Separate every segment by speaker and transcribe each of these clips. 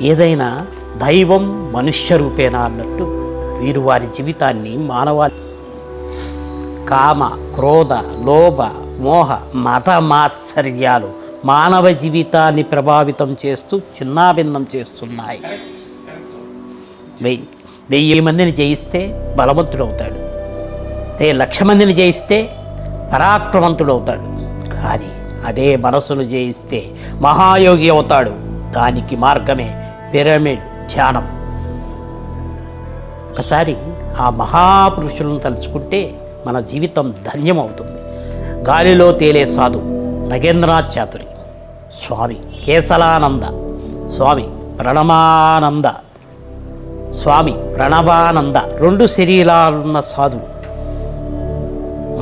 Speaker 1: ఏదైనా దైవం మనుష్య రూపేణ అన్నట్టు వీరు వారి జీవితాన్ని మానవాళి కామ, క్రోధ, లోభ, మోహ, మత మాత్సర్యాలు మానవ జీవితాన్ని ప్రభావితం చేస్తూ చిన్నాభిన్నం చేస్తున్నాయి. 1000 మందిని జయిస్తే బలవంతుడవుతాడు, 1,00,000 మందిని జయిస్తే పరాక్రమంతుడవుతాడు. కానీ అదే మనసును జయిస్తే మహాయోగి అవుతాడు. దానికి మార్గమే పిరమిడ్ ధ్యానం. ఒకసారి ఆ మహాపురుషులను తలుచుకుంటే మన జీవితం ధన్యమవుతుంది. గాలిలో తేలే సాధు నగేంద్రనాథ్ చాతురి, స్వామి కేశలానంద, స్వామి ప్రణమానంద, స్వామి ప్రణవానంద, 2 శరీరాలున్న సాధువు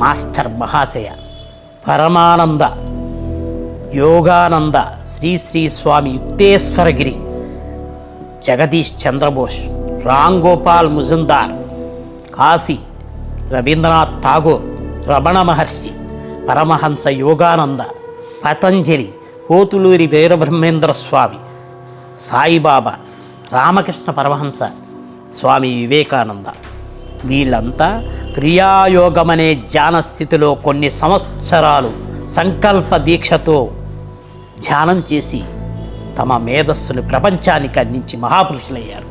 Speaker 1: మాస్టర్ మహాశయ పరమానంద, యోగానంద, శ్రీ శ్రీ స్వామి యుక్తేశ్వరగిరి, జగదీష్ చంద్రబోస్, రామ్ గోపాల్ ముజుందార్, కాశీ రవీంద్రనాథ్ ఠాగూర్, రమణ మహర్షి, పరమహంస యోగానంద, పతంజలి, పోతులూరి వీరబ్రహ్మేంద్ర స్వామి, సాయిబాబా, రామకృష్ణ పరమహంస, స్వామి వివేకానంద, వీళ్ళంతా క్రియాయోగమనే ధ్యాన స్థితిలో కొన్ని సంవత్సరాలు సంకల్ప దీక్షతో ధ్యానం చేసి తమ మేధస్సును ప్రపంచానికి అందించి మహాపురుషులయ్యారు.